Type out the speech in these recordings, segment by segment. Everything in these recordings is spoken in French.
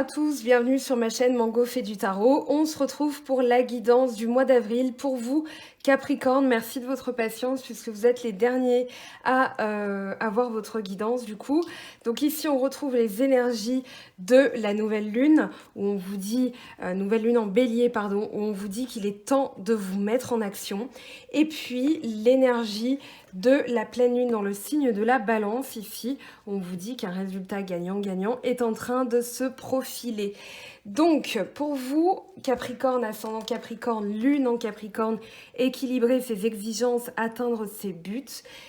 tous, bienvenue sur ma chaîne Mango fait du tarot. On se retrouve pour la guidance du mois d'avril. Pour vous, Capricorne, merci de votre patience puisque vous êtes les derniers à avoir votre guidance du coup. Donc ici, on retrouve les énergies de la nouvelle lune, où on vous dit, nouvelle lune en bélier, pardon, où on vous dit qu'il est temps de vous mettre en action. Et puis, l'énergie de la pleine lune dans le signe de la balance. Ici, on vous dit qu'un résultat gagnant-gagnant est en train de se profiler. Donc, pour vous, Capricorne, ascendant Capricorne, lune en Capricorne, équilibrer ses exigences, atteindre ses buts,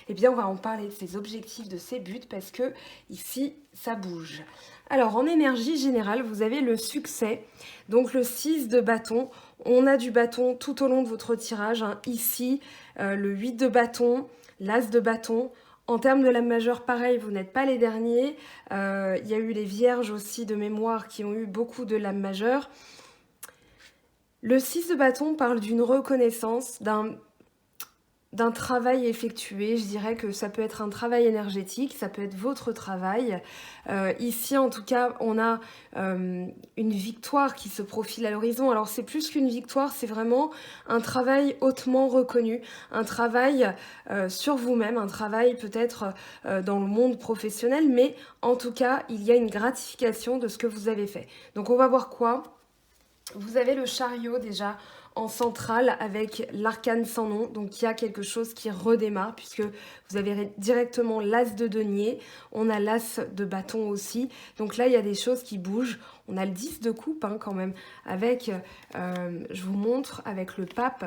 eh bien, on va en parler de ses objectifs, de ses buts, parce que ici, ça bouge. Alors, en énergie générale, vous avez le succès, donc le 6 de bâton. On a du bâton tout au long de votre tirage. Ici, le 8 de bâton, l'as de bâton. En termes de lame majeure, pareil, vous n'êtes pas les derniers. Il y a eu les vierges aussi de mémoire qui ont eu beaucoup de lame majeure. Le 6 de bâton parle d'une reconnaissance, d'un travail effectué. Je dirais que ça peut être un travail énergétique, ça peut être votre travail. Ici, en tout cas, on a une victoire qui se profile à l'horizon. Alors, c'est plus qu'une victoire, c'est vraiment un travail hautement reconnu, un travail sur vous-même, un travail peut-être dans le monde professionnel, mais en tout cas, il y a une gratification de ce que vous avez fait. Donc, on va voir quoi. Vous avez le chariot déjà en centrale avec l'arcane sans nom, donc il y a quelque chose qui redémarre puisque vous avez directement l'as de denier, on a l'as de bâton aussi, donc là il y a des choses qui bougent, on a le 10 de coupe quand même, avec, je vous montre, avec le pape,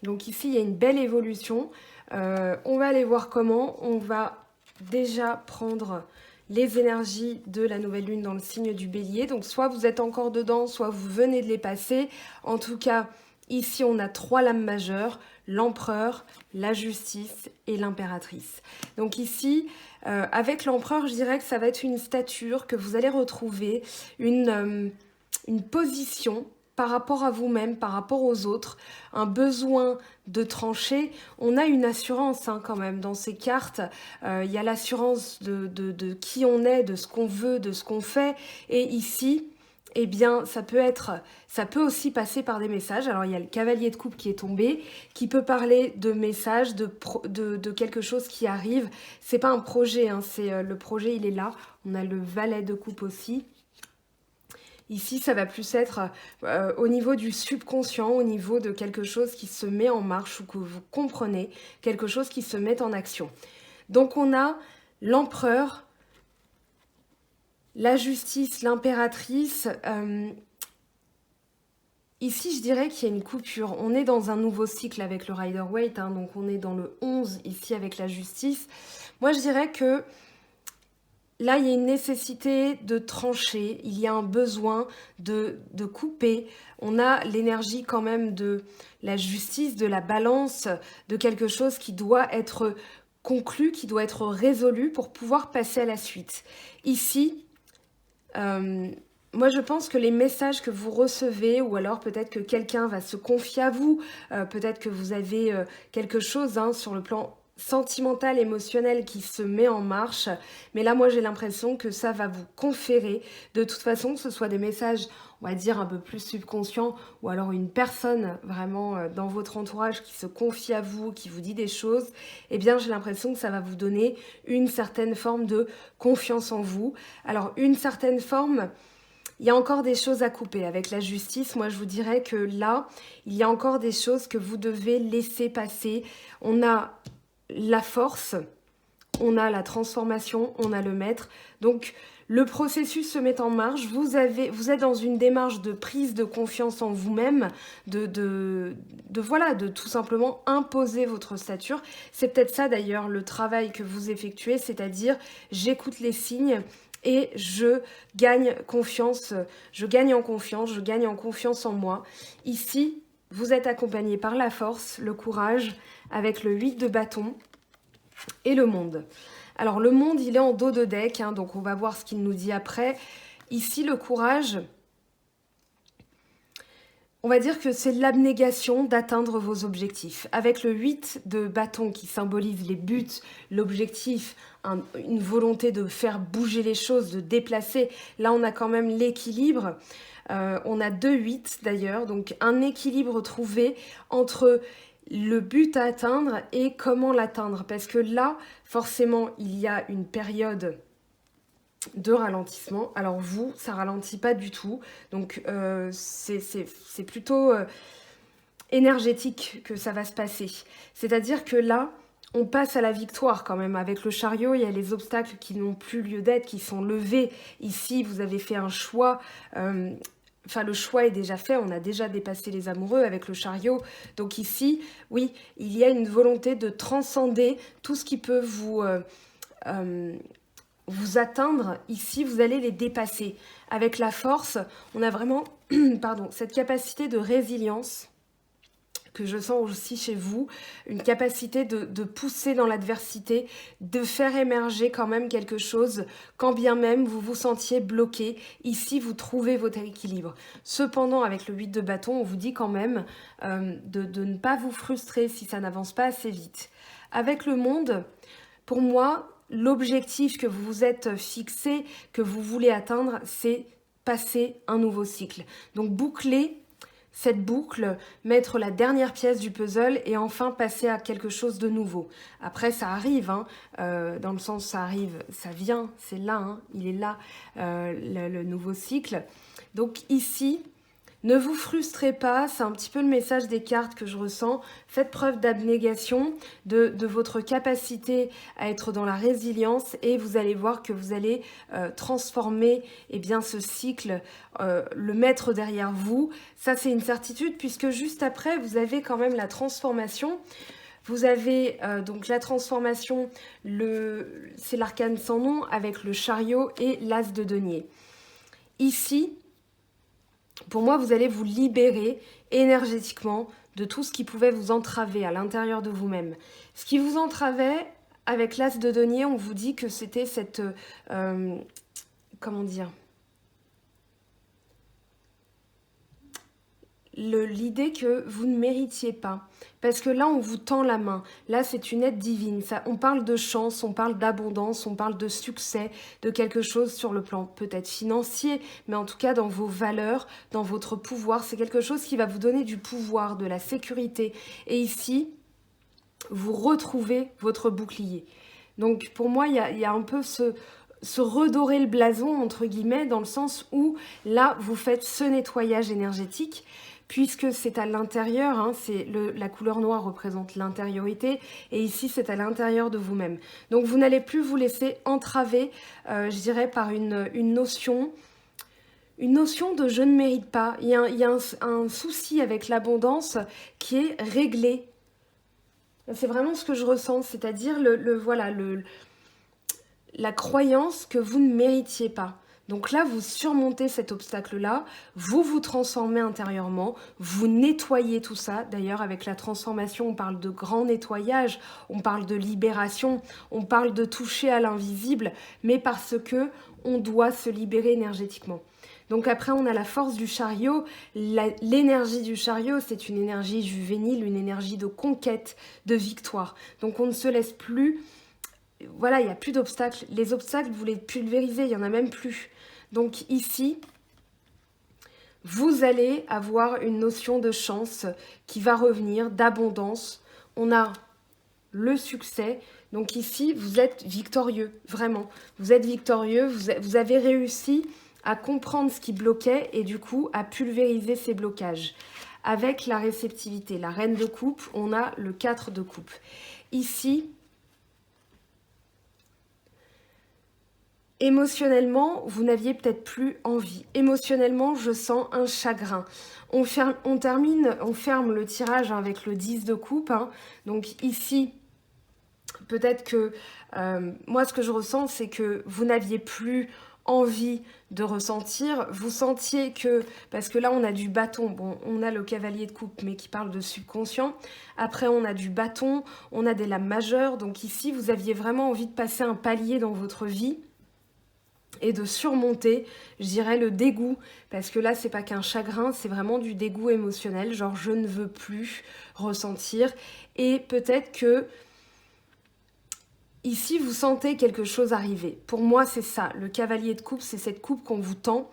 donc ici il y a une belle évolution, on va aller voir comment, on va déjà prendre les énergies de la nouvelle lune dans le signe du bélier. Donc soit vous êtes encore dedans, soit vous venez de les passer. En tout cas, ici on a 3 lames majeures, l'empereur, la justice et l'impératrice. Donc ici, avec l'empereur, je dirais que ça va être une stature que vous allez retrouver, une position par rapport à vous-même, par rapport aux autres, un besoin de trancher. On a une assurance quand même dans ces cartes. Il y a l'assurance de qui on est, de ce qu'on veut, de ce qu'on fait. Et ici, eh bien, ça peut aussi passer par des messages. Alors, il y a le cavalier de coupe qui est tombé, qui peut parler de messages, de quelque chose qui arrive. C'est pas un projet, c'est le projet, il est là. On a le valet de coupe aussi. Ici, ça va plus être au niveau du subconscient, au niveau de quelque chose qui se met en marche ou que vous comprenez, quelque chose qui se met en action. Donc, on a l'empereur, la justice, l'impératrice. Ici, je dirais qu'il y a une coupure. On est dans un nouveau cycle avec le Rider-Waite, donc on est dans le 11 ici avec la justice. Moi, je dirais que là, il y a une nécessité de trancher, il y a un besoin de couper. On a l'énergie quand même de la justice, de la balance, de quelque chose qui doit être conclu, qui doit être résolu pour pouvoir passer à la suite. Ici, moi je pense que les messages que vous recevez, ou alors peut-être que quelqu'un va se confier à vous, peut-être que vous avez quelque chose sur le plan sentimental, émotionnel qui se met en marche. Mais là, moi, j'ai l'impression que ça va vous conférer. De toute façon, que ce soit des messages, on va dire, un peu plus subconscients, ou alors une personne vraiment dans votre entourage qui se confie à vous, qui vous dit des choses, eh bien, j'ai l'impression que ça va vous donner une certaine forme de confiance en vous. Alors, une certaine forme... Il y a encore des choses à couper avec la justice. Moi, je vous dirais que là, il y a encore des choses que vous devez laisser passer. On a la force, on a la transformation, on a le maître. Donc, le processus se met en marche. Vous êtes dans une démarche de prise de confiance en vous-même, de tout simplement imposer votre stature. C'est peut-être ça d'ailleurs le travail que vous effectuez, c'est-à-dire j'écoute les signes et je gagne confiance, je gagne en confiance en moi. Ici, vous êtes accompagné par la force, le courage, avec le 8 de bâton et le monde. Alors le monde, il est en dos de deck, donc on va voir ce qu'il nous dit après. Ici, le courage, On va dire que c'est l'abnégation d'atteindre vos objectifs. Avec le 8 de bâton qui symbolise les buts, l'objectif, une volonté de faire bouger les choses, de déplacer, là on a quand même l'équilibre. On a 2-8 d'ailleurs, donc un équilibre trouvé entre le but à atteindre et comment l'atteindre. Parce que là, forcément, il y a une période de ralentissement. Alors vous, ça ralentit pas du tout. Donc c'est plutôt énergétique que ça va se passer. C'est-à-dire que là, on passe à la victoire quand même. Avec le chariot, il y a les obstacles qui n'ont plus lieu d'être, qui sont levés. Ici, vous avez fait un choix. Enfin, le choix est déjà fait. On a déjà dépassé les amoureux avec le chariot. Donc ici, oui, il y a une volonté de transcender tout ce qui peut vous atteindre. Ici, vous allez les dépasser. Avec la force, on a vraiment pardon, cette capacité de résilience que je sens aussi chez vous, une capacité de pousser dans l'adversité, de faire émerger quand même quelque chose, quand bien même vous vous sentiez bloqué. Ici, vous trouvez votre équilibre. Cependant, avec le 8 de bâton, on vous dit quand même de ne pas vous frustrer si ça n'avance pas assez vite. Avec le monde, pour moi, l'objectif que vous vous êtes fixé, que vous voulez atteindre, c'est passer un nouveau cycle. Donc boucler cette boucle, mettre la dernière pièce du puzzle et enfin passer à quelque chose de nouveau. Après, ça arrive, hein, dans le sens ça arrive, ça vient, c'est là, hein, il est là, le nouveau cycle. Donc ici, ne vous frustrez pas, c'est un petit peu le message des cartes que je ressens. Faites preuve d'abnégation, de votre capacité à être dans la résilience et vous allez voir que vous allez transformer ce cycle, le mettre derrière vous. Ça, c'est une certitude puisque juste après, vous avez quand même la transformation. Vous avez donc la transformation, c'est l'arcane sans nom avec le chariot et l'as de denier. Ici, pour moi, vous allez vous libérer énergétiquement de tout ce qui pouvait vous entraver à l'intérieur de vous-même. Ce qui vous entravait, avec l'as de denier, on vous dit que c'était cette... comment dire ? L'idée que vous ne méritiez pas. Parce que là, on vous tend la main. Là, c'est une aide divine. Ça, on parle de chance, on parle d'abondance, on parle de succès, de quelque chose sur le plan peut-être financier, mais en tout cas dans vos valeurs, dans votre pouvoir. C'est quelque chose qui va vous donner du pouvoir, de la sécurité. Et ici, vous retrouvez votre bouclier. Donc pour moi, il y a un peu se redorer le blason, entre guillemets, dans le sens où là, vous faites ce nettoyage énergétique, puisque c'est à l'intérieur, hein, la couleur noire représente l'intériorité, et ici c'est à l'intérieur de vous-même. Donc vous n'allez plus vous laisser entraver, je dirais, par une notion de je ne mérite pas. Il y a un souci avec l'abondance qui est réglé. C'est vraiment ce que je ressens, c'est-à-dire la croyance que vous ne méritiez pas. Donc là, vous surmontez cet obstacle-là, vous vous transformez intérieurement, vous nettoyez tout ça. D'ailleurs, avec la transformation, on parle de grand nettoyage, on parle de libération, on parle de toucher à l'invisible, mais parce que on doit se libérer énergétiquement. Donc après, on a la force du chariot. L'énergie du chariot, c'est une énergie juvénile, une énergie de conquête, de victoire. Donc on ne se laisse plus... Voilà, il n'y a plus d'obstacles. Les obstacles, vous les pulvérisez, il n'y en a même plus. Donc ici, vous allez avoir une notion de chance qui va revenir, d'abondance. On a le succès. Donc ici, vous êtes victorieux, vraiment. Vous êtes victorieux, vous avez réussi à comprendre ce qui bloquait et du coup à pulvériser ces blocages. Avec la réceptivité, la reine de coupe, on a le 4 de coupe. Ici, émotionnellement, vous n'aviez peut-être plus envie. Émotionnellement, je sens un chagrin. On ferme le tirage avec le 10 de coupe. Hein. Donc ici, peut-être que moi, ce que je ressens, c'est que vous n'aviez plus envie de ressentir. Vous sentiez que, parce que là, on a du bâton. Bon, on a le cavalier de coupe, mais qui parle de subconscient. Après, on a du bâton, on a des lames majeures. Donc ici, vous aviez vraiment envie de passer un palier dans votre vie. et de surmonter, je dirais, le dégoût. Parce que là, c'est pas qu'un chagrin, c'est vraiment du dégoût émotionnel. Genre, je ne veux plus ressentir. Et peut-être que ici, vous sentez quelque chose arriver. Pour moi, c'est ça. Le cavalier de coupe, c'est cette coupe qu'on vous tend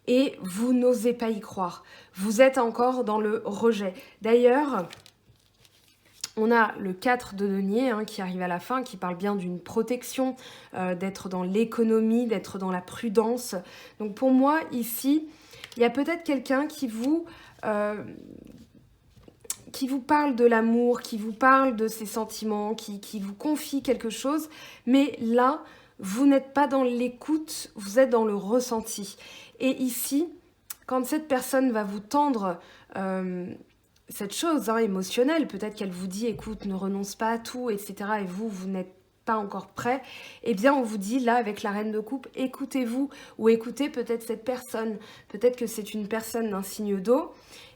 et vous n'osez pas y croire. Vous êtes encore dans le rejet. D'ailleurs, on a le 4 de denier qui arrive à la fin, qui parle bien d'une protection, d'être dans l'économie, d'être dans la prudence. Donc pour moi, ici, il y a peut-être quelqu'un qui vous parle de l'amour, qui vous parle de ses sentiments, qui vous confie quelque chose. Mais là, vous n'êtes pas dans l'écoute, vous êtes dans le ressenti. Et ici, quand cette personne va vous tendre cette chose émotionnelle, peut-être qu'elle vous dit, écoute, ne renonce pas à tout, etc. Et vous n'êtes pas encore prêt, eh bien on vous dit là avec la reine de coupe, écoutez-vous ou écoutez peut-être cette personne, peut-être que c'est une personne d'un signe d'eau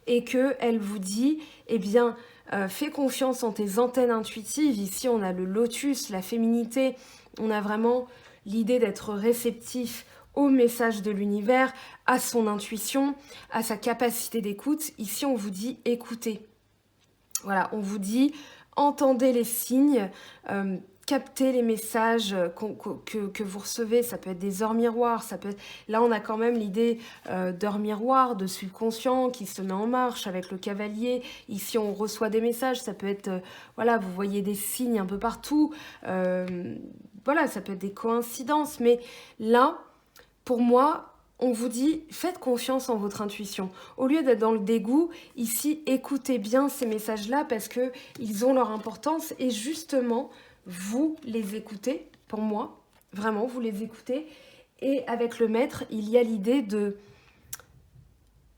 et qu'elle vous dit, eh bien fais confiance en tes antennes intuitives. Ici on a le lotus, la féminité, on a vraiment l'idée d'être réceptif au message de l'univers, à son intuition, à sa capacité d'écoute. Ici on vous dit écoutez. Voilà, on vous dit entendez les signes, captez les messages que vous recevez. Ça peut être des heures miroirs, ça peut être... Là, on a quand même l'idée d'heures miroirs, de subconscient qui se met en marche avec le cavalier. Ici, on reçoit des messages. Ça peut être, voilà, vous voyez des signes un peu partout. Voilà, ça peut être des coïncidences. Mais là, pour moi, on vous dit, faites confiance en votre intuition. Au lieu d'être dans le dégoût, ici, écoutez bien ces messages-là parce qu'ils ont leur importance et justement, vous les écoutez, pour moi, vraiment, vous les écoutez. Et avec le maître, il y a l'idée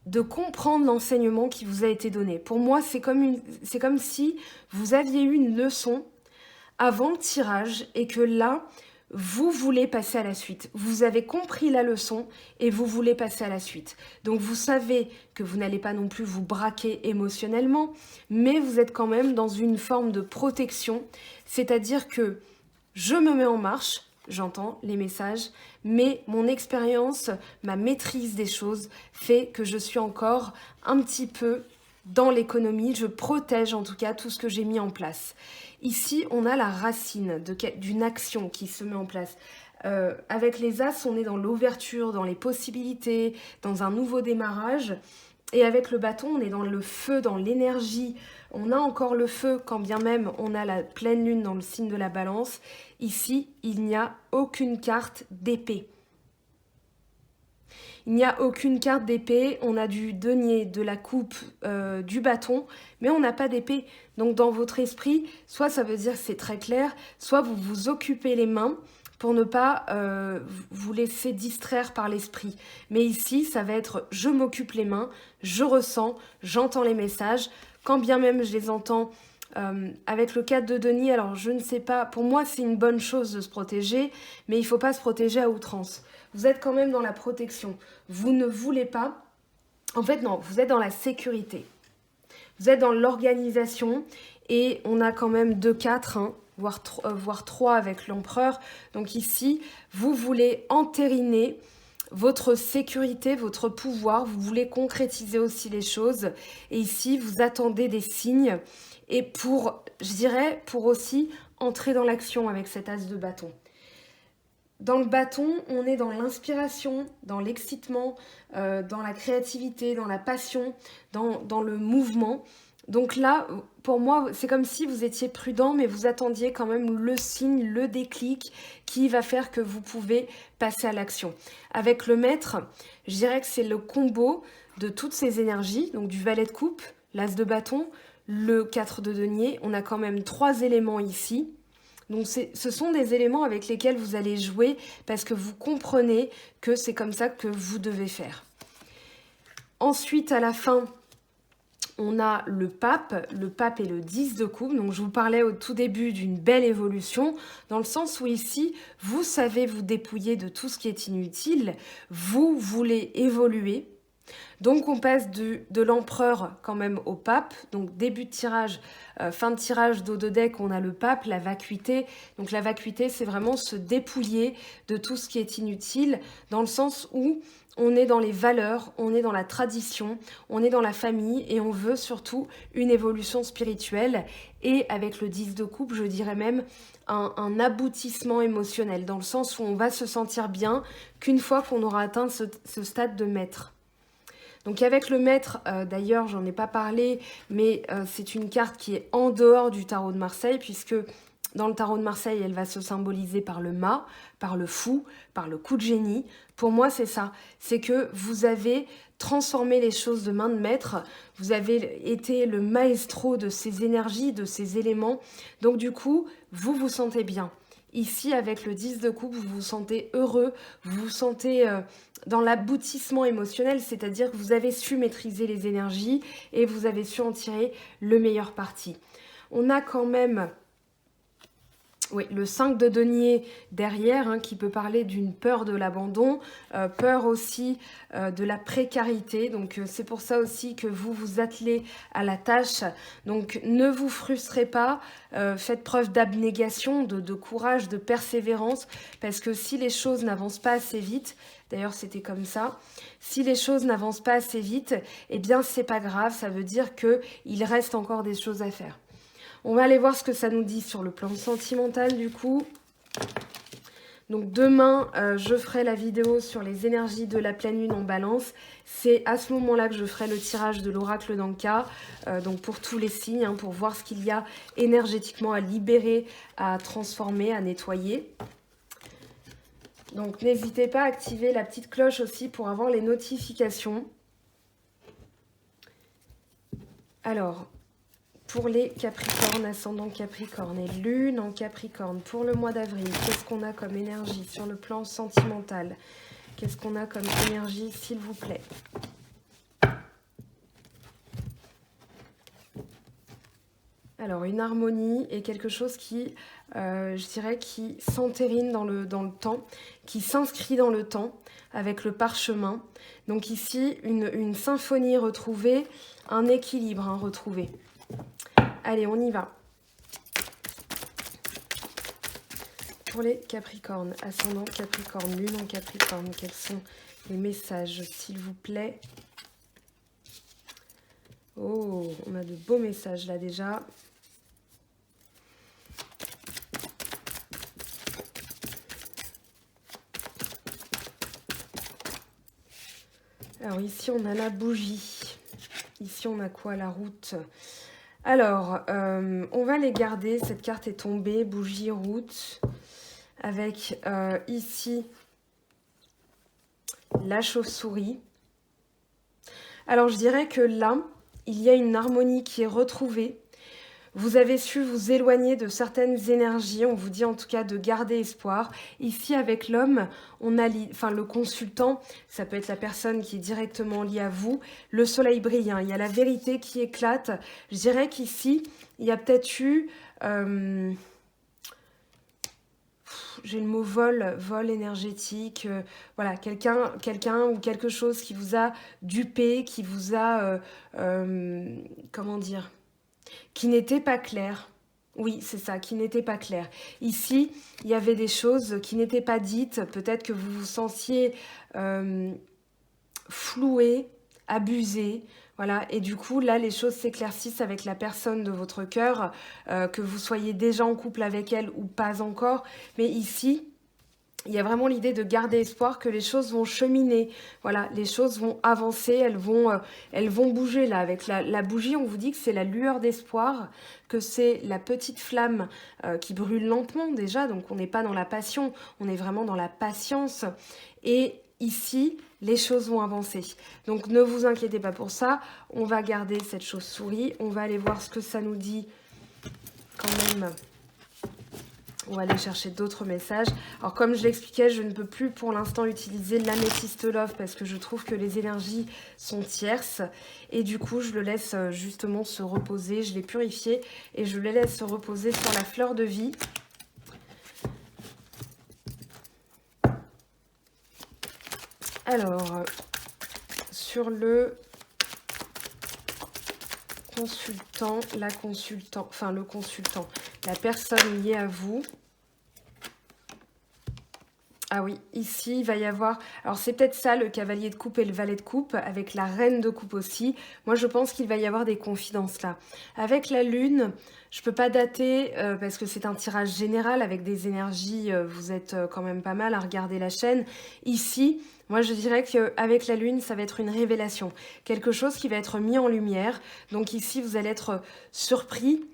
de comprendre l'enseignement qui vous a été donné. Pour moi, c'est comme si vous aviez eu une leçon avant le tirage et que là, vous voulez passer à la suite. Vous avez compris la leçon et vous voulez passer à la suite. Donc vous savez que vous n'allez pas non plus vous braquer émotionnellement, mais vous êtes quand même dans une forme de protection. C'est-à-dire que je me mets en marche, j'entends les messages, mais mon expérience, ma maîtrise des choses fait que je suis encore un petit peu dans l'économie. Je protège en tout cas tout ce que j'ai mis en place. Ici, on a la racine d'une action qui se met en place. Avec les As, on est dans l'ouverture, dans les possibilités, dans un nouveau démarrage. Et avec le bâton, on est dans le feu, dans l'énergie. On a encore le feu, quand bien même on a la pleine lune dans le signe de la balance. Ici, il n'y a aucune carte d'épée. Il n'y a aucune carte d'épée, on a du denier, de la coupe, du bâton, mais on n'a pas d'épée. Donc dans votre esprit, soit ça veut dire que c'est très clair, soit vous vous occupez les mains pour ne pas vous laisser distraire par l'esprit. Mais ici, ça va être je m'occupe les mains, je ressens, j'entends les messages, quand bien même je les entends avec le 4 de denier, alors je ne sais pas, pour moi c'est une bonne chose de se protéger, mais il ne faut pas se protéger à outrance. Vous êtes quand même dans la protection. Vous ne voulez pas... En fait, non, vous êtes dans la sécurité. Vous êtes dans l'organisation et on a quand même 2-4, voire 3 avec l'empereur. Donc ici, vous voulez entériner votre sécurité, votre pouvoir. Vous voulez concrétiser aussi les choses. Et ici, vous attendez des signes. Et je dirais, pour aussi entrer dans l'action avec cet as de bâton. Dans le bâton, on est dans l'inspiration, dans l'excitement, dans la créativité, dans la passion, dans le mouvement. Donc là, pour moi, c'est comme si vous étiez prudent, mais vous attendiez quand même le signe, le déclic qui va faire que vous pouvez passer à l'action. Avec le maître, je dirais que c'est le combo de toutes ces énergies, donc du valet de coupe, l'as de bâton, le 4 de denier. On a quand même 3 éléments ici. Donc ce sont des éléments avec lesquels vous allez jouer parce que vous comprenez que c'est comme ça que vous devez faire. Ensuite, à la fin, on a le pape. Le pape est le 10 de coupe. Donc je vous parlais au tout début d'une belle évolution dans le sens où ici, vous savez vous dépouiller de tout ce qui est inutile. Vous voulez évoluer. Donc on passe de l'empereur quand même au pape. Donc début de tirage, fin de tirage dos de deck, on a le pape, la vacuité. Donc la vacuité, c'est vraiment se dépouiller de tout ce qui est inutile, dans le sens où on est dans les valeurs, on est dans la tradition, on est dans la famille et on veut surtout une évolution spirituelle. Et avec le 10 de coupe, je dirais même un aboutissement émotionnel, dans le sens où on va se sentir bien qu'une fois qu'on aura atteint ce stade de maître. Donc avec le maître, d'ailleurs j'en ai pas parlé, mais c'est une carte qui est en dehors du tarot de Marseille, puisque dans le tarot de Marseille, elle va se symboliser par le mât, par le fou, par le coup de génie. Pour moi, c'est ça. C'est que vous avez transformé les choses de main de maître. Vous avez été le maestro de ces énergies, de ces éléments. Donc du coup, vous vous sentez bien. Ici, avec le 10 de coupe, vous vous sentez heureux, vous vous sentez dans l'aboutissement émotionnel, c'est-à-dire que vous avez su maîtriser les énergies et vous avez su en tirer le meilleur parti. On a quand même... Oui, le 5 de denier derrière, hein, qui peut parler d'une peur de l'abandon, peur aussi de la précarité. Donc c'est pour ça aussi que vous vous attelez à la tâche. Donc ne vous frustrez pas, faites preuve d'abnégation, de courage, de persévérance, parce que si les choses n'avancent pas assez vite, d'ailleurs c'était comme ça, si les choses n'avancent pas assez vite, eh bien c'est pas grave, ça veut dire qu'il reste encore des choses à faire. On va aller voir ce que ça nous dit sur le plan sentimental du coup. Donc demain, je ferai la vidéo sur les énergies de la pleine lune en balance. C'est à ce moment-là que je ferai le tirage de l'oracle d'Anka. Donc pour tous les signes, hein, pour voir ce qu'il y a énergétiquement à libérer, à transformer, à nettoyer. Donc n'hésitez pas à activer la petite cloche aussi pour avoir les notifications. Alors... Pour les Capricornes, ascendant Capricorne et Lune en Capricorne, pour le mois d'avril, qu'est-ce qu'on a comme énergie sur le plan sentimental? Qu'est-ce qu'on a comme énergie, s'il vous plaît? Alors, une harmonie et quelque chose qui, je dirais, qui s'entérine dans le temps, qui s'inscrit dans le temps avec le parchemin. Donc ici, une symphonie retrouvée, un équilibre retrouvé. Allez, on y va. Pour les Capricornes, ascendant Capricorne, lune en Capricorne, quels sont les messages, s'il vous plaît? Oh, on a de beaux messages là déjà. Alors ici, on a la bougie. Ici, on a quoi? La route. Alors, on va les garder. Cette carte est tombée, bougie, route. Avec ici, la chauve-souris. Alors, je dirais que là, il y a une harmonie qui est retrouvée. Vous avez su vous éloigner de certaines énergies, on vous dit en tout cas de garder espoir. Ici avec l'homme, on a le consultant, ça peut être la personne qui est directement liée à vous. Le soleil brille, hein, il y a la vérité qui éclate. Je dirais qu'ici, il y a peut-être eu... j'ai le mot vol énergétique, voilà, quelqu'un ou quelque chose qui vous a dupé, qui vous a... comment dire ? Qui n'était pas clair. Oui, c'est ça, qui n'était pas clair. Ici, il y avait des choses qui n'étaient pas dites. Peut-être que vous vous sentiez floué, abusé. Voilà. Et du coup, là, les choses s'éclaircissent avec la personne de votre cœur, que vous soyez déjà en couple avec elle ou pas encore. Mais ici... il y a vraiment l'idée de garder espoir que les choses vont cheminer. Voilà, les choses vont avancer, elles vont bouger là. Avec la bougie, on vous dit que c'est la lueur d'espoir, que c'est la petite flamme qui brûle lentement déjà. Donc on n'est pas dans la passion, on est vraiment dans la patience. Et ici, les choses vont avancer. Donc ne vous inquiétez pas pour ça. On va garder cette chauve-souris. On va aller voir ce que ça nous dit quand même. On va aller chercher d'autres messages. Alors comme je l'expliquais, je ne peux plus pour l'instant utiliser l'améthyste love parce que je trouve que les énergies sont tierces. Et du coup, je le laisse justement se reposer. Je l'ai purifié et je le laisse se reposer sur la fleur de vie. Alors, sur le consultant, la consultant, enfin le consultant, la personne liée à vous. Ah oui, ici, il va y avoir... Alors, c'est peut-être ça, le cavalier de coupe et le valet de coupe, avec la reine de coupe aussi. Moi, je pense qu'il va y avoir des confidences là. Avec la lune, je peux pas dater, parce que c'est un tirage général avec des énergies. Vous êtes quand même pas mal à regarder la chaîne. Ici, moi, je dirais qu'avec la lune, ça va être une révélation. Quelque chose qui va être mis en lumière. Donc ici, vous allez être surpris.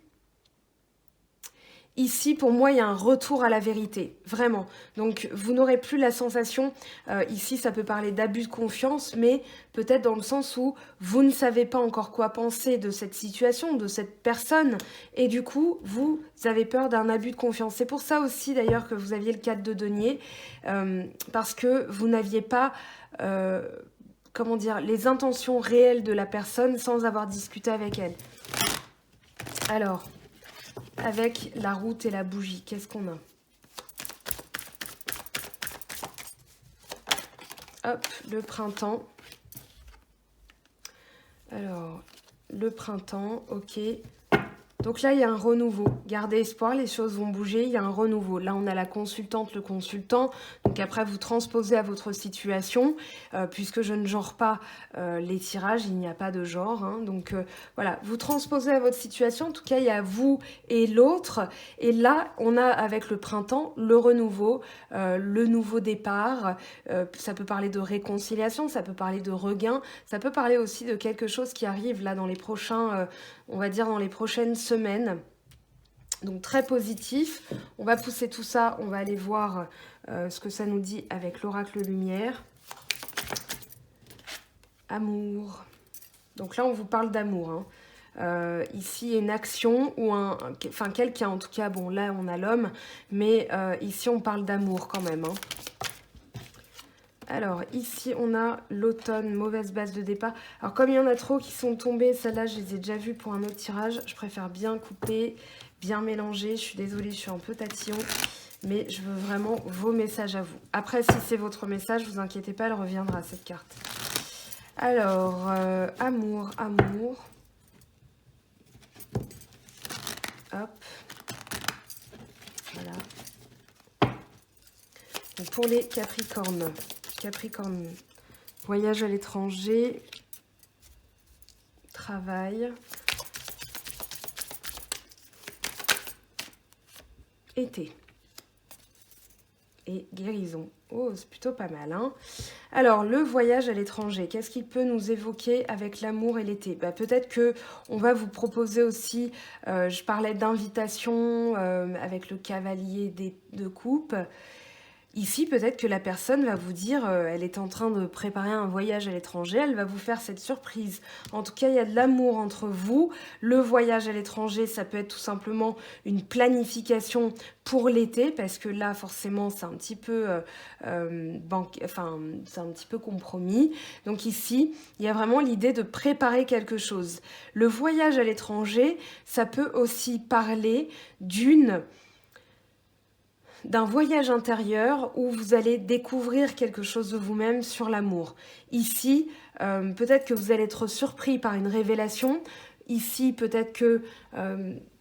Ici, pour moi, il y a un retour à la vérité, vraiment. Donc, vous n'aurez plus la sensation, ici, ça peut parler d'abus de confiance, mais peut-être dans le sens où vous ne savez pas encore quoi penser de cette situation, de cette personne, et du coup, vous avez peur d'un abus de confiance. C'est pour ça aussi, d'ailleurs, que vous aviez le 4 de denier, parce que vous n'aviez pas... comment dire, les intentions réelles de la personne sans avoir discuté avec elle. Alors... Avec la route et la bougie, qu'est-ce qu'on a? Hop, le printemps. Alors, le printemps, ok. Donc là, il y a un renouveau. Gardez espoir, les choses vont bouger, il y a un renouveau. Là, on a la consultante, le consultant. Donc après, vous transposez à votre situation. Puisque je ne genre pas les tirages, il n'y a pas de genre. Hein. Donc voilà, vous transposez à votre situation. En tout cas, il y a vous et l'autre. Et là, on a avec le printemps, le renouveau, le nouveau départ. Ça peut parler de réconciliation, ça peut parler de regain. Ça peut parler aussi de quelque chose qui arrive là dans les prochains... on va dire dans les prochaines semaines. Donc très positif. On va pousser tout ça. On va aller voir ce que ça nous dit avec l'oracle lumière. Amour. Donc là, on vous parle d'amour. Hein. Ici, une action ou enfin quelqu'un en tout cas. Bon, là, on a l'homme. Mais ici, on parle d'amour quand même. Hein. Alors, ici, on a l'automne, mauvaise base de départ. Alors, comme il y en a trop qui sont tombés, celles-là, je les ai déjà vues pour un autre tirage. Je préfère bien couper, bien mélanger. Je suis désolée, je suis un peu tatillon. Mais je veux vraiment vos messages à vous. Après, si c'est votre message, vous inquiétez pas, elle reviendra, cette carte. Alors, amour, amour. Hop. Voilà. Donc, pour les Capricornes. Capricorne, voyage à l'étranger, travail, été et guérison. Oh, c'est plutôt pas mal, hein. Alors, le voyage à l'étranger, qu'est-ce qu'il peut nous évoquer avec l'amour et l'été? Peut-être que on va vous proposer aussi, je parlais d'invitation avec le cavalier de coupe. Ici, peut-être que la personne va vous dire, elle est en train de préparer un voyage à l'étranger, elle va vous faire cette surprise. En tout cas, il y a de l'amour entre vous. Le voyage à l'étranger, ça peut être tout simplement une planification pour l'été, parce que là, forcément, c'est un petit peu c'est un petit peu compromis. Donc ici, il y a vraiment l'idée de préparer quelque chose. Le voyage à l'étranger, ça peut aussi parler d'un voyage intérieur où vous allez découvrir quelque chose de vous-même sur l'amour. Ici, peut-être que vous allez être surpris par une révélation. Ici, peut-être que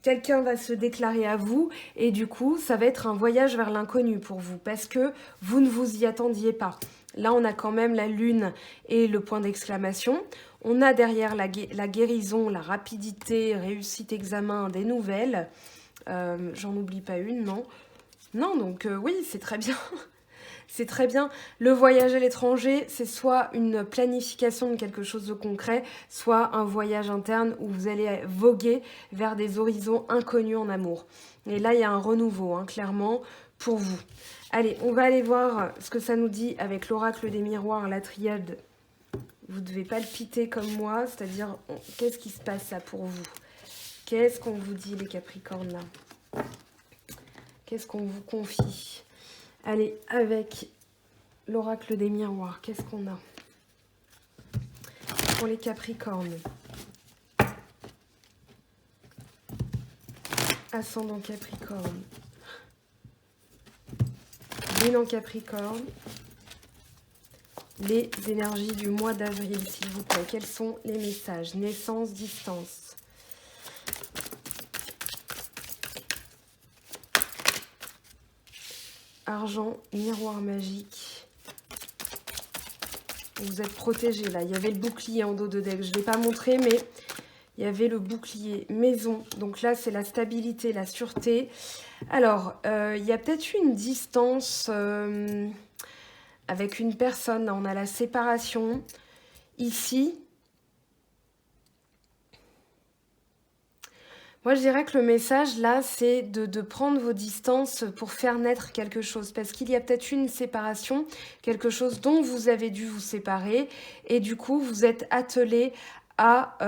quelqu'un va se déclarer à vous et du coup, ça va être un voyage vers l'inconnu pour vous parce que vous ne vous y attendiez pas. Là, on a quand même la lune et le point d'exclamation. On a derrière la guérison, la rapidité, réussite, examen, des nouvelles. J'en oublie pas une, non ? Non, donc oui, c'est très bien. C'est très bien. Le voyage à l'étranger, c'est soit une planification de quelque chose de concret, soit un voyage interne où vous allez voguer vers des horizons inconnus en amour. Et là, il y a un renouveau, hein, clairement, pour vous. Allez, on va aller voir ce que ça nous dit avec l'oracle des miroirs, la triade. Vous devez palpiter comme moi, c'est-à-dire, qu'est-ce qui se passe là pour vous? Qu'est-ce qu'on vous dit, les Capricornes, là? Qu'est-ce qu'on vous confie? Allez, avec l'oracle des miroirs, qu'est-ce qu'on a pour les Capricornes? Ascendant Capricorne. Lune en Capricorne. les énergies du mois d'avril, s'il vous plaît. Quels sont les messages? Naissance, distance. Argent, miroir magique. Vous êtes protégé là. Il y avait le bouclier en dos de deck. Je ne l'ai pas montré, mais il y avait le bouclier. Maison. Donc là, c'est la stabilité, la sûreté. Alors, il y a peut-être eu une distance avec une personne. Là, on a la séparation. Ici, moi, je dirais que le message, là, c'est de prendre vos distances pour faire naître quelque chose. Parce qu'il y a peut-être une séparation, quelque chose dont vous avez dû vous séparer. Et du coup, vous êtes attelé à,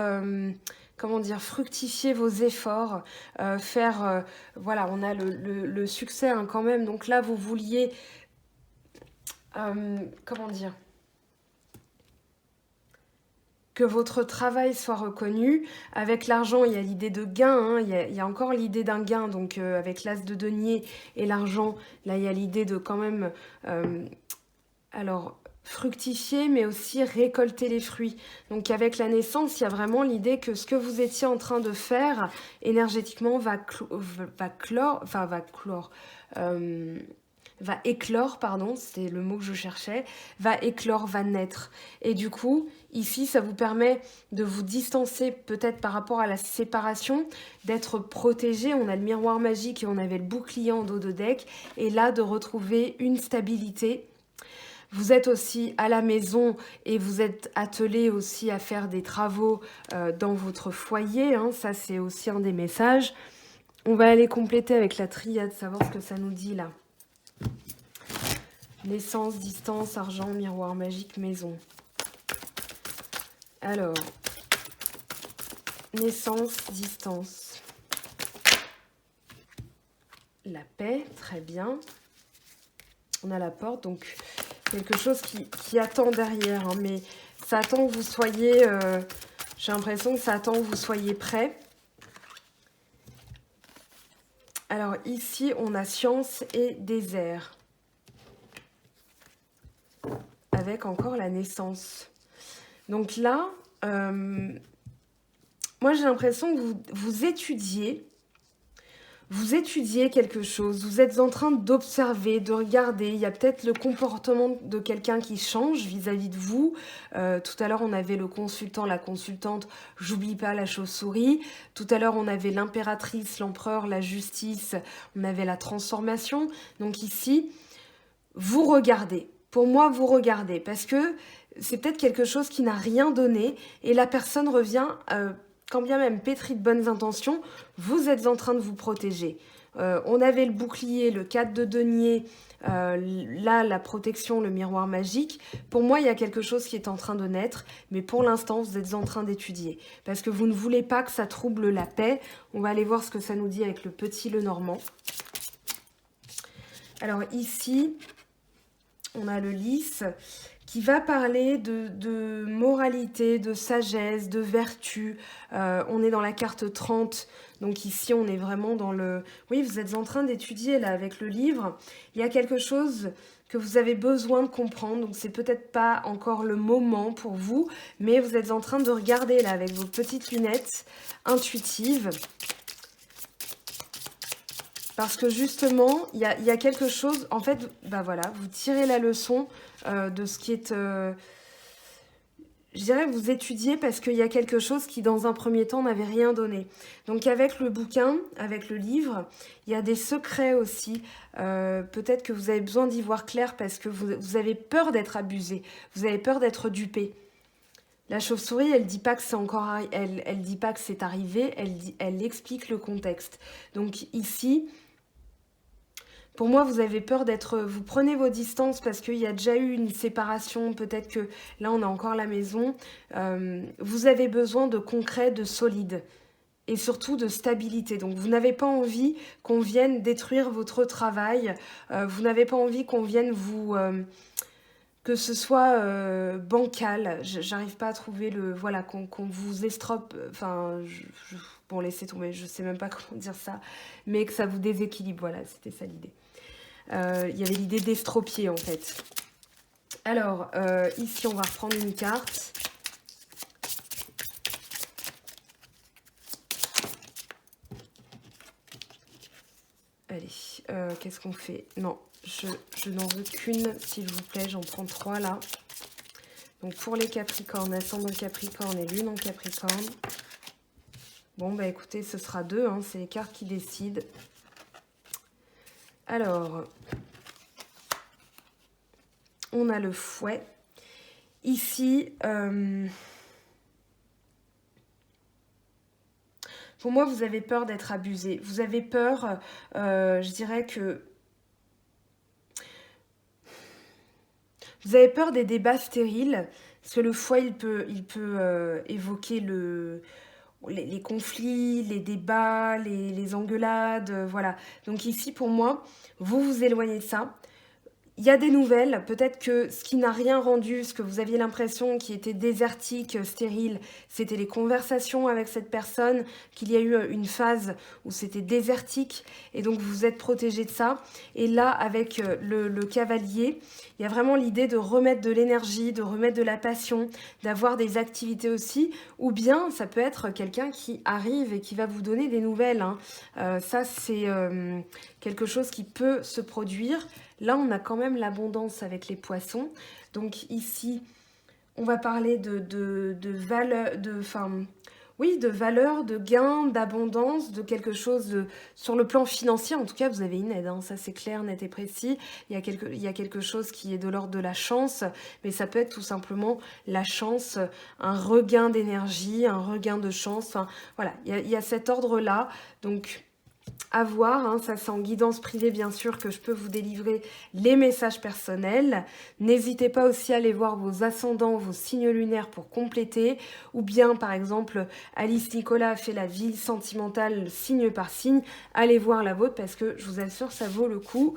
comment dire, fructifier vos efforts, faire... voilà, on a le succès hein, quand même. Donc là, vous vouliez... comment dire, que votre travail soit reconnu. Avec l'argent, il y a l'idée de gain, hein, il y a encore l'idée d'un gain, donc avec l'as de denier et l'argent, là il y a l'idée de quand même, alors fructifier, mais aussi récolter les fruits. Donc avec la naissance, il y a vraiment l'idée que ce que vous étiez en train de faire, énergétiquement, va éclore, pardon, c'est le mot que je cherchais, va éclore, va naître. Et du coup, ici, ça vous permet de vous distancer peut-être par rapport à la séparation, d'être protégé. On a le miroir magique et on avait le bouclier en dos de deck. Et là, de retrouver une stabilité. Vous êtes aussi à la maison et vous êtes attelé aussi à faire des travaux dans votre foyer. Hein. Ça, c'est aussi un des messages. On va aller compléter avec la triade, savoir ce que ça nous dit là. Naissance, distance, argent, miroir magique, maison. Alors, naissance, distance. La paix, très bien. On a la porte, donc quelque chose qui attend derrière. Hein, mais ça attend que vous soyez... j'ai l'impression que ça attend que vous soyez prêts. Alors ici, on a science et désert. Avec encore la naissance. Donc là, moi j'ai l'impression que vous étudiez quelque chose, vous êtes en train d'observer, de regarder, il y a peut-être le comportement de quelqu'un qui change vis-à-vis de vous. Tout à l'heure on avait le consultant, la consultante, j'oublie pas la chauve-souris. Tout à l'heure on avait l'impératrice, l'empereur, la justice, on avait la transformation. Donc ici, vous regardez. Pour moi, vous regardez parce que c'est peut-être quelque chose qui n'a rien donné et la personne revient, quand bien même pétrie de bonnes intentions, vous êtes en train de vous protéger. On avait le bouclier, le 4 de denier, là, la protection, le miroir magique. Pour moi, il y a quelque chose qui est en train de naître, mais pour l'instant, vous êtes en train d'étudier parce que vous ne voulez pas que ça trouble la paix. On va aller voir ce que ça nous dit avec le petit Lenormand. Alors ici... on a le lys qui va parler de moralité, de sagesse, de vertu. On est dans la carte 30, donc ici on est vraiment dans le... Oui, vous êtes en train d'étudier là avec le livre. Il y a quelque chose que vous avez besoin de comprendre, donc c'est peut-être pas encore le moment pour vous, mais vous êtes en train de regarder là avec vos petites lunettes intuitives. Parce que justement, il y a quelque chose... En fait, bah voilà, vous tirez la leçon de ce qui est... je dirais que vous étudiez parce qu'il y a quelque chose qui, dans un premier temps, n'avait rien donné. Donc avec le bouquin, avec le livre, il y a des secrets aussi. Peut-être que vous avez besoin d'y voir clair parce que vous avez peur d'être abusé. Vous avez peur d'être dupé. La chauve-souris, elle dit pas que c'est encore... Elle dit pas que c'est arrivé, elle explique le contexte. Donc ici... Pour moi, vous avez peur d'être... Vous prenez vos distances parce qu'il y a déjà eu une séparation. Peut-être que là, on a encore la maison. Vous avez besoin de concret, de solide. Et surtout de stabilité. Donc, vous n'avez pas envie qu'on vienne détruire votre travail. Vous n'avez pas envie qu'on vienne vous... que ce soit bancal. J'arrive pas à trouver le... Voilà, qu'on vous estrope... Enfin, bon, laissez tomber. Je sais même pas comment dire ça. Mais que ça vous déséquilibre. Voilà, c'était ça l'idée. Il y avait l'idée d'estropier en fait. Alors, ici, on va reprendre une carte. Allez, qu'est-ce qu'on fait? Non, je n'en veux qu'une, s'il vous plaît. J'en prends 3 là. Donc, pour les Capricornes, ascendant Capricorne et lune en Capricorne. Bon, bah écoutez, ce sera 2, hein, c'est les cartes qui décident. Alors, on a le fouet. Ici, pour moi, vous avez peur d'être abusé. Vous avez peur, je dirais que... Vous avez peur des débats stériles, parce que le fouet, il peut évoquer les conflits, les débats, les engueulades, voilà. Donc ici, pour moi, vous vous éloignez de ça. Il y a des nouvelles, peut-être que ce qui n'a rien rendu, ce que vous aviez l'impression qui était désertique, stérile, c'était les conversations avec cette personne, qu'il y a eu une phase où c'était désertique, et donc vous êtes protégé de ça. Et là, avec le cavalier, il y a vraiment l'idée de remettre de l'énergie, de remettre de la passion, d'avoir des activités aussi, ou bien ça peut être quelqu'un qui arrive et qui va vous donner des nouvelles, hein. Ça, c'est quelque chose qui peut se produire. Là, on a quand même l'abondance avec les poissons. Donc ici, on va parler de valeur, de valeur, de gain, d'abondance, de quelque chose sur le plan financier. En tout cas, vous avez une aide, hein, ça c'est clair, net et précis. Il y a quelque chose qui est de l'ordre de la chance, mais ça peut être tout simplement la chance, un regain d'énergie, un regain de chance. Enfin, voilà, il y a cet ordre-là. Donc, à voir, hein, ça c'est en guidance privée bien sûr que je peux vous délivrer les messages personnels. N'hésitez pas aussi à aller voir vos ascendants, vos signes lunaires pour compléter. Ou bien par exemple, Alice Nicolas a fait la vie sentimentale signe par signe. Allez voir la vôtre parce que je vous assure ça vaut le coup.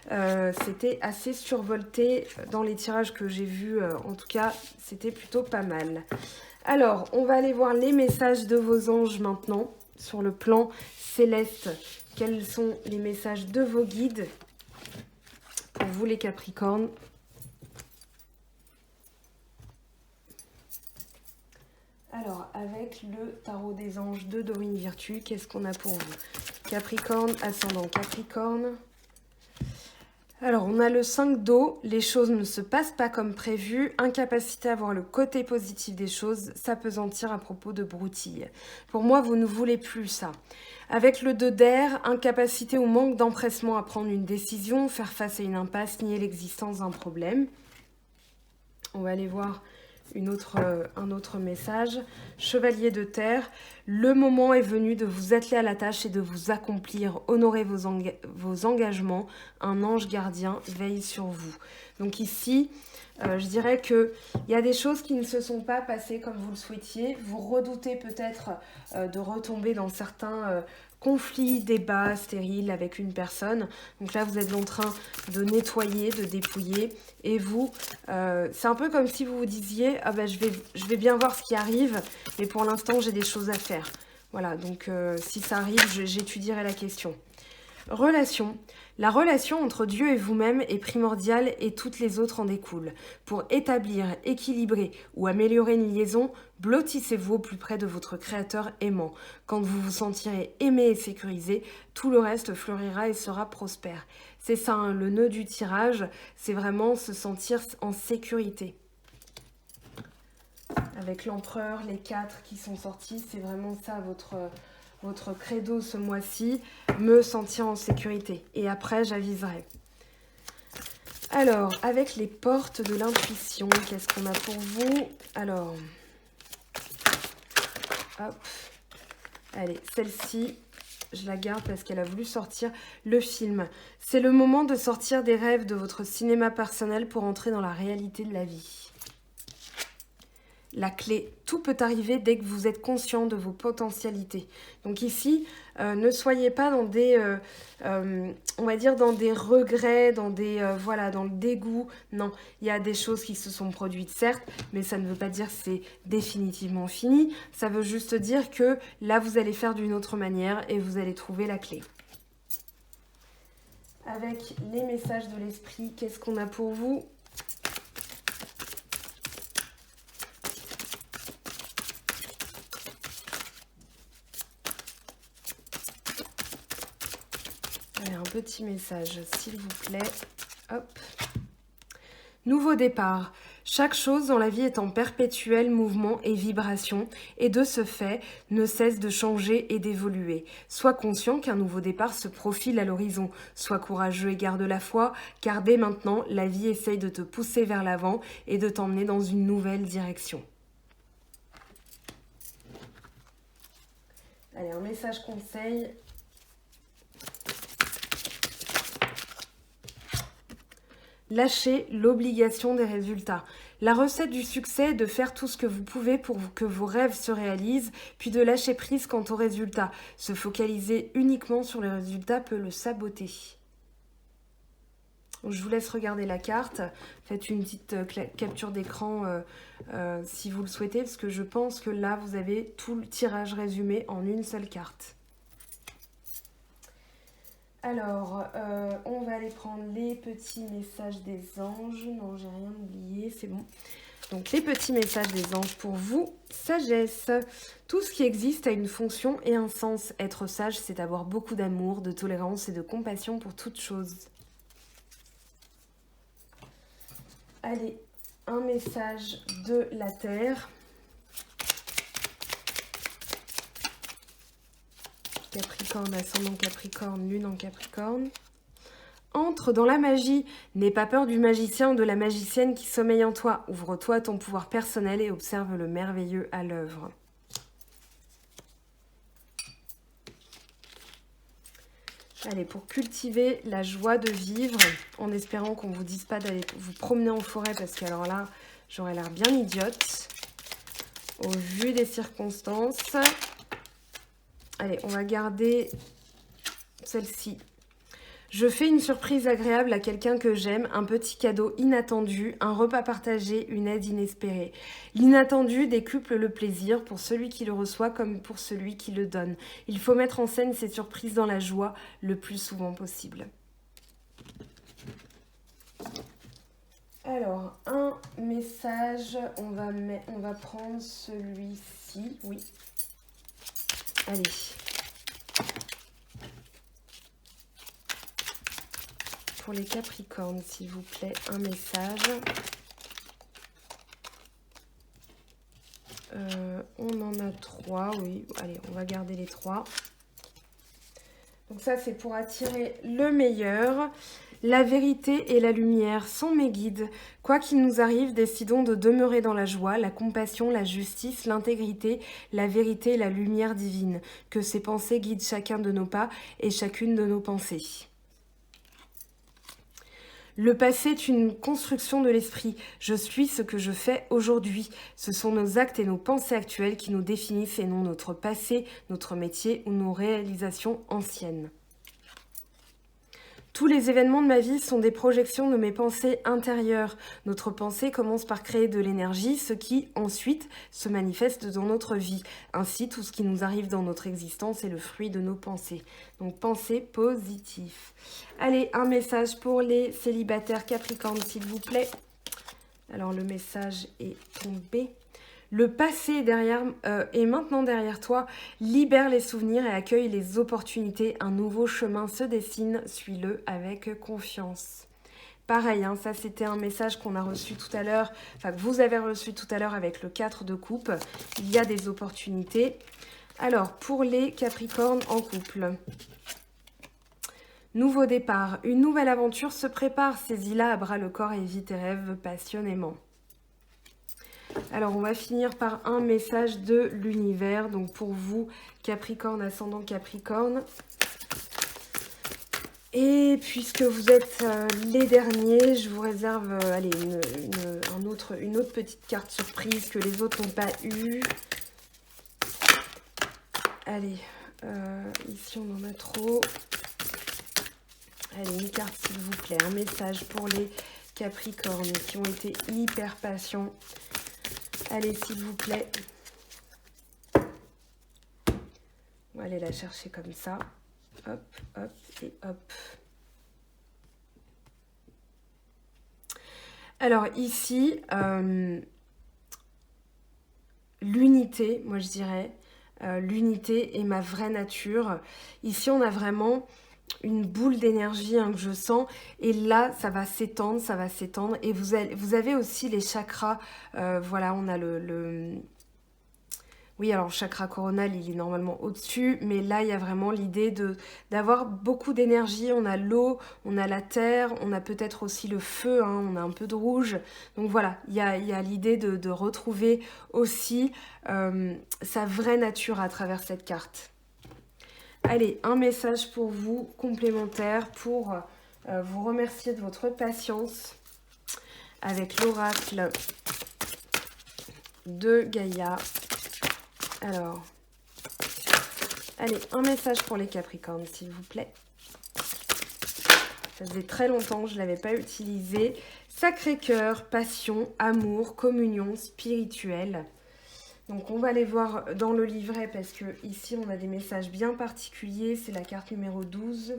C'était assez survolté dans les tirages que j'ai vus. En tout cas, c'était plutôt pas mal. Alors, on va aller voir les messages de vos anges maintenant sur le plan céleste. Quels sont les messages de vos guides pour vous les Capricornes? Alors, avec le tarot des anges de Dorine Virtue, qu'est-ce qu'on a pour vous? Capricorne, ascendant Capricorne. Alors, on a le 5 d'eau, les choses ne se passent pas comme prévu, incapacité à voir le côté positif des choses, s'apesantir à propos de broutilles. Pour moi, vous ne voulez plus ça. Avec le 2 d'air, incapacité ou manque d'empressement à prendre une décision, faire face à une impasse, nier l'existence d'un problème. On va aller voir un autre message. Chevalier de terre, le moment est venu de vous atteler à la tâche et de vous accomplir. Honorez vos engagements. Un ange gardien veille sur vous. Donc ici, je dirais qu'il y a des choses qui ne se sont pas passées comme vous le souhaitiez. Vous redoutez peut-être de retomber dans certains conflits, débats stériles avec une personne. Donc là, vous êtes en train de nettoyer, de dépouiller. Et vous, c'est un peu comme si vous vous disiez « Ah ben, je vais bien voir ce qui arrive, mais pour l'instant, j'ai des choses à faire. » Voilà, donc si ça arrive, j'étudierai la question. Relation. La relation entre Dieu et vous-même est primordiale et toutes les autres en découlent. Pour établir, équilibrer ou améliorer une liaison, blottissez-vous au plus près de votre créateur aimant. Quand vous vous sentirez aimé et sécurisé, tout le reste fleurira et sera prospère. C'est ça, hein, le nœud du tirage, c'est vraiment se sentir en sécurité. Avec l'empereur, les 4 qui sont sortis, c'est vraiment ça votre credo ce mois-ci, me sentir en sécurité. Et après, j'aviserai. Alors, avec les portes de l'intuition, qu'est-ce qu'on a pour vous? Alors, hop. Allez, celle-ci, je la garde parce qu'elle a voulu sortir. Le film. C'est le moment de sortir des rêves de votre cinéma personnel pour entrer dans la réalité de la vie. La clé, tout peut arriver dès que vous êtes conscient de vos potentialités. Donc ici, ne soyez pas dans des, on va dire, dans des regrets, dans des, voilà, dans le dégoût. Non, il y a des choses qui se sont produites, certes, mais ça ne veut pas dire que c'est définitivement fini. Ça veut juste dire que là, vous allez faire d'une autre manière et vous allez trouver la clé. Avec les messages de l'esprit, qu'est-ce qu'on a pour vous ? petit message, s'il vous plaît. Hop. Nouveau départ. Chaque chose dans la vie est en perpétuel mouvement et vibration, et de ce fait, ne cesse de changer et d'évoluer. Sois conscient qu'un nouveau départ se profile à l'horizon. Sois courageux et garde la foi, car dès maintenant, la vie essaye de te pousser vers l'avant et de t'emmener dans une nouvelle direction. Allez, un message conseil. Lâchez l'obligation des résultats. La recette du succès est de faire tout ce que vous pouvez pour que vos rêves se réalisent, puis de lâcher prise quant aux résultats. Se focaliser uniquement sur les résultats peut le saboter. Je vous laisse regarder la carte. Faites une petite capture d'écran si vous le souhaitez, parce que je pense que là, vous avez tout le tirage résumé en une seule carte. Alors, on va aller prendre les petits messages des anges. Non, j'ai rien oublié, c'est bon. Donc, les petits messages des anges pour vous, sagesse. Tout ce qui existe a une fonction et un sens. Être sage, c'est avoir beaucoup d'amour, de tolérance et de compassion pour toute chose. Allez, un message de la Terre. Capricorne, ascendant Capricorne, lune en Capricorne. Entre dans la magie. N'aie pas peur du magicien ou de la magicienne qui sommeille en toi. Ouvre-toi à ton pouvoir personnel et observe le merveilleux à l'œuvre. Allez, pour cultiver la joie de vivre, en espérant qu'on ne vous dise pas d'aller vous promener en forêt, parce que alors là, j'aurais l'air bien idiote, au vu des circonstances. Allez, on va garder celle-ci. Je fais une surprise agréable à quelqu'un que j'aime, un petit cadeau inattendu, un repas partagé, une aide inespérée. L'inattendu décuple le plaisir pour celui qui le reçoit comme pour celui qui le donne. Il faut mettre en scène ces surprises dans la joie le plus souvent possible. Alors, un message, on va prendre celui-ci, oui. Allez. Pour les Capricornes, s'il vous plaît, un message. On en a 3, oui. Allez, on va garder les 3. Donc ça, c'est pour attirer le meilleur. La vérité et la lumière sont mes guides. Quoi qu'il nous arrive, décidons de demeurer dans la joie, la compassion, la justice, l'intégrité, la vérité et la lumière divine. Que ces pensées guident chacun de nos pas et chacune de nos pensées. Le passé est une construction de l'esprit. Je suis ce que je fais aujourd'hui. Ce sont nos actes et nos pensées actuelles qui nous définissent et non notre passé, notre métier ou nos réalisations anciennes. Tous les événements de ma vie sont des projections de mes pensées intérieures. Notre pensée commence par créer de l'énergie, ce qui, ensuite, se manifeste dans notre vie. Ainsi, tout ce qui nous arrive dans notre existence est le fruit de nos pensées. Donc, pensée positive. Allez, un message pour les célibataires Capricorne, s'il vous plaît. Alors, le message est tombé. Le passé est maintenant derrière toi. Libère les souvenirs et accueille les opportunités. Un nouveau chemin se dessine. Suis-le avec confiance. Pareil, hein, ça c'était un message qu'on a reçu tout à l'heure, enfin que vous avez reçu tout à l'heure avec le 4 de coupe. Il y a des opportunités. Alors, pour les Capricornes en couple. Nouveau départ. Une nouvelle aventure se prépare. Saisis-la à bras le corps et vis tes rêves passionnément. Alors, on va finir par un message de l'univers. Donc, pour vous, Capricorne, ascendant Capricorne. Et puisque vous êtes les derniers, je vous réserve allez, une autre petite carte surprise que les autres n'ont pas eue. Allez, ici, on en a trop. Allez, une carte, s'il vous plaît. Un message pour les Capricornes qui ont été hyper patients. Allez, s'il vous plaît. On va aller la chercher comme ça. Hop, hop et hop. Alors ici, l'unité, moi je dirais, l'unité est ma vraie nature. Ici, on a vraiment une boule d'énergie hein, que je sens. Et là, ça va s'étendre, ça va s'étendre. Et vous avez aussi les chakras. Voilà, on a oui, alors le chakra coronal, il est normalement au-dessus, mais là, il y a vraiment l'idée d'avoir beaucoup d'énergie. On a l'eau, on a la terre, on a peut-être aussi le feu, hein, on a un peu de rouge. Donc voilà, il y a l'idée de retrouver aussi sa vraie nature à travers cette carte. Allez, un message pour vous, complémentaire, pour vous remercier de votre patience avec l'oracle de Gaïa. Alors, allez, un message pour les Capricornes, s'il vous plaît. Ça faisait très longtemps que je ne l'avais pas utilisé. Sacré-Cœur, passion, amour, communion spirituelle. Donc, on va aller voir dans le livret parce que ici, on a des messages bien particuliers. C'est la carte numéro 12.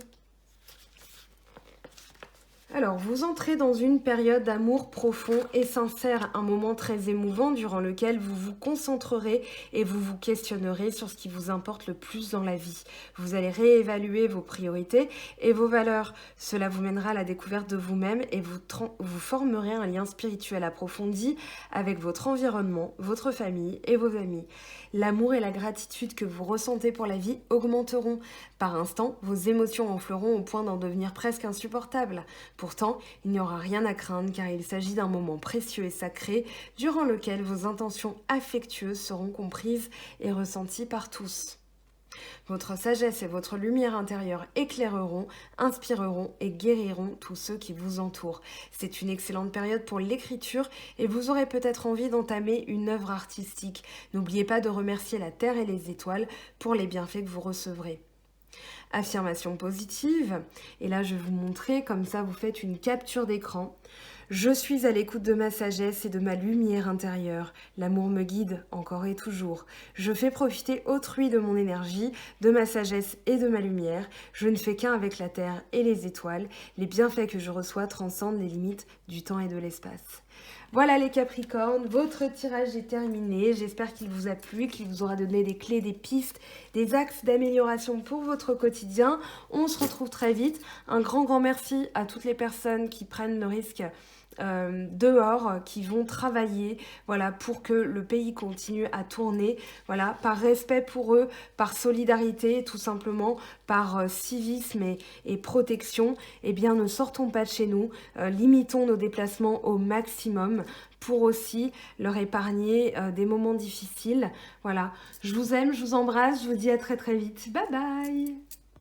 Alors, vous entrez dans une période d'amour profond et sincère, un moment très émouvant durant lequel vous vous concentrerez et vous vous questionnerez sur ce qui vous importe le plus dans la vie. Vous allez réévaluer vos priorités et vos valeurs. Cela vous mènera à la découverte de vous-même et vous formerez un lien spirituel approfondi avec votre environnement, votre famille et vos amis. L'amour et la gratitude que vous ressentez pour la vie augmenteront. Par instant, vos émotions enfleront au point d'en devenir presque insupportables. Pourtant, il n'y aura rien à craindre car il s'agit d'un moment précieux et sacré durant lequel vos intentions affectueuses seront comprises et ressenties par tous. Votre sagesse et votre lumière intérieure éclaireront, inspireront et guériront tous ceux qui vous entourent. C'est une excellente période pour l'écriture et vous aurez peut-être envie d'entamer une œuvre artistique. N'oubliez pas de remercier la Terre et les étoiles pour les bienfaits que vous recevrez. Affirmation positive, et là je vais vous montrer, comme ça vous faites une capture d'écran. Je suis à l'écoute de ma sagesse et de ma lumière intérieure. L'amour me guide encore et toujours. Je fais profiter autrui de mon énergie, de ma sagesse et de ma lumière. Je ne fais qu'un avec la terre et les étoiles. Les bienfaits que je reçois transcendent les limites du temps et de l'espace. Voilà les Capricornes, votre tirage est terminé. J'espère qu'il vous a plu, qu'il vous aura donné des clés, des pistes, des axes d'amélioration pour votre quotidien. On se retrouve très vite. Un grand merci à toutes les personnes qui prennent le risque dehors, qui vont travailler, voilà, pour que le pays continue à tourner, voilà, par respect pour eux, par solidarité, tout simplement, par civisme et protection. Eh bien, ne sortons pas de chez nous, limitons nos déplacements au maximum pour aussi leur épargner des moments difficiles. Voilà, je vous aime, je vous embrasse, je vous dis à très vite. Bye bye.